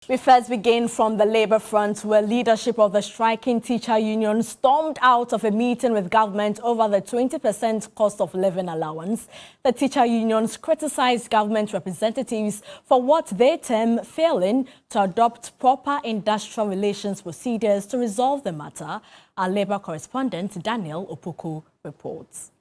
We first begin from the Labour front, where leadership of the striking teacher union stormed out of a meeting with government over the 20% cost of living allowance. The teacher unions criticised government representatives for what they term failing to adopt proper industrial relations procedures to resolve the matter. Our Labour correspondent Daniel Opoku reports.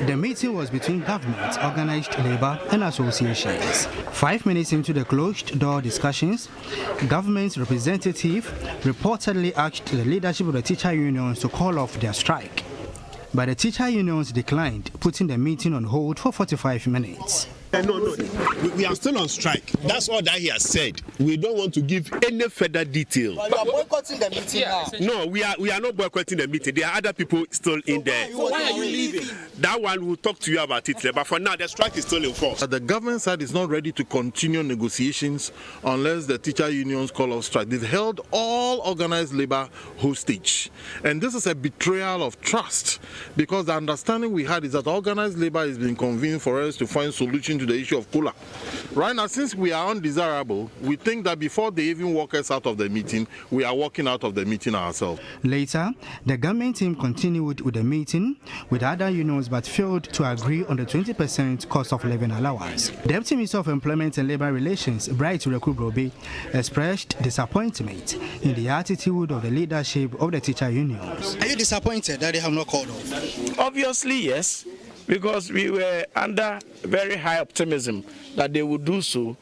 The meeting was between government, organised labour and associations. 5 minutes into the closed-door discussions, government's representative reportedly asked the leadership of the teacher unions to call off their strike. But the teacher unions declined, putting the meeting on hold for 45 minutes. No. We are still on strike. That's all that he has said. We don't want to give any further detail. But you are boycotting the meeting now. No, we are not boycotting the meeting. There are other people still in there. Why are you leaving? That one will talk to you about it. But for now, the strike is still in force. The government side is not ready to continue negotiations unless the teacher unions call off strike. They've held all organized labor hostage. And this is a betrayal of trust, because the understanding we had is that organized labor is being convened for us to find solutions to the issue of cola. Right now, since we are undesirable, we think that before they even walk us out of the meeting, we are walking out of the meeting ourselves. Later, the government team continued with the meeting with other unions but failed to agree on the 20% cost of living allowance. Deputy Minister of Employment and Labour Relations, Bright Rekubrobe, expressed disappointment in the attitude of the leadership of the teacher unions. Are you disappointed that they have not called off? Obviously, yes, because we were under very high optimism that they would do so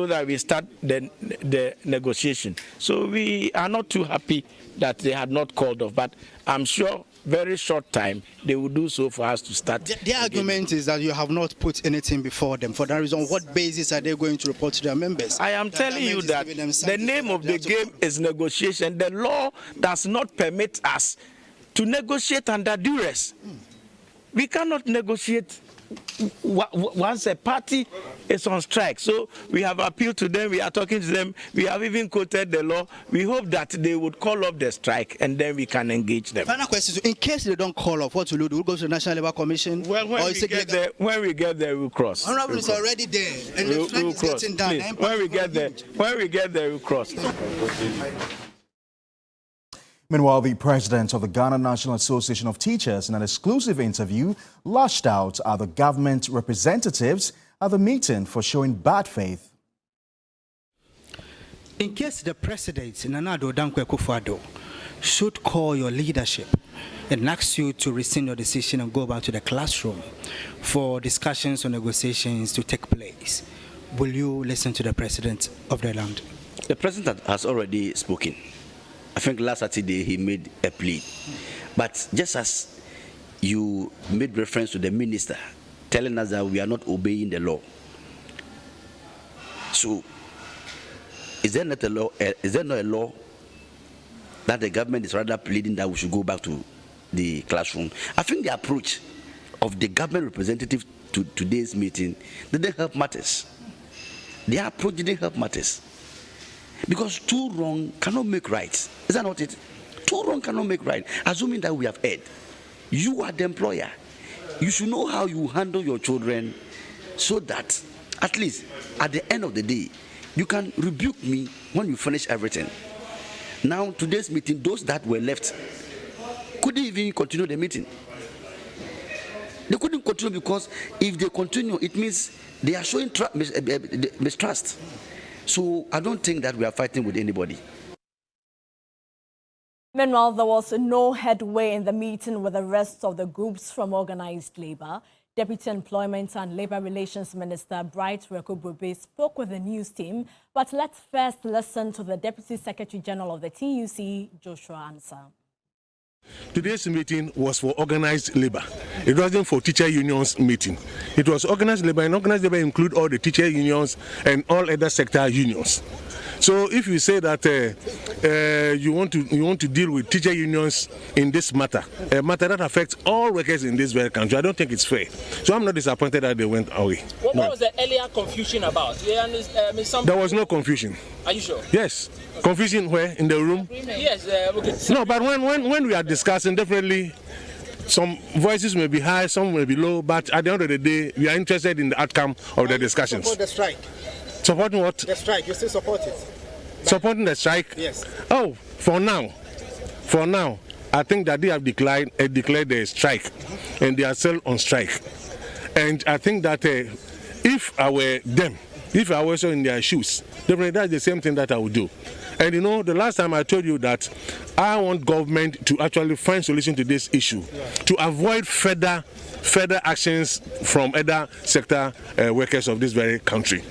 that we start the negotiation. So we are not too happy that they had not called off, but I'm sure very short time they will do so for us to start. The argument is that you have not put anything before them. For that reason, on what basis are they going to report to their members? I am telling you that the name of the game is negotiation. The law does not permit us to negotiate under duress. We cannot negotiate once a party is on strike. So we have appealed to them, we are talking to them, we have even quoted the law. We hope that they would call off the strike and then we can engage them. Final question, in case they don't call off, what will you do? We'll go to the National Labour Commission? Well, when we get there, we'll cross. Honorable is already there, and the strike is getting done. Please, when we get there, we'll cross. Meanwhile, the president of the Ghana National Association of Teachers, in an exclusive interview, lashed out at the government representatives at the meeting for showing bad faith. In case the president, Nana Addo Dankwa Akufo-Addo, should call your leadership and ask you to rescind your decision and go back to the classroom for discussions or negotiations to take place, will you listen to the president of the land? The president has already spoken. I think last Saturday he made a plea. But just as you made reference to the minister telling us that we are not obeying the law, so is there not a law? Is there not a law that the government is rather pleading that we should go back to the classroom? I think the approach of the government representative to today's meeting didn't help matters. Their approach didn't help matters. Because two wrong cannot make right. Is that not it? Two wrong cannot make right. Assuming that we have heard, you are the employer. You should know how you handle your children so that at least at the end of the day, you can rebuke me when you finish everything. Now, today's meeting, those that were left couldn't even continue the meeting. They couldn't continue because if they continue, it means they are showing mistrust. So I don't think that we are fighting with anybody. Meanwhile, there was no headway in the meeting with the rest of the groups from organized labor. Deputy Employment and Labour Relations Minister Bright Rekubrobe spoke with the news team. But let's first listen to the Deputy Secretary General of the TUC, Joshua Ansah. Today's meeting was for organized labor. It wasn't for teacher unions meeting. It was organized labor, and organized labor include all the teacher unions and all other sector unions. So if you say that you want to deal with teacher unions in this matter, a matter that affects all workers in this very country, I don't think it's fair. So I'm not disappointed that they went away. What was the earlier confusion about? There was no confusion. Are you sure? Yes. Confusion where? In the room? Yes. Okay. No, but when we are discussing, definitely some voices may be high, some may be low, but at the end of the day, we are interested in the outcome of the discussions. For the strike. Supporting what? The strike, you still support it? Supporting the strike? Yes. Oh, for now, I think that they have declared the strike, and they are still on strike. And I think that if I were them, if I was in their shoes, definitely that's the same thing that I would do. And you know, the last time I told you that I want government to actually find solution to this issue, to avoid further actions from other sector workers of this very country.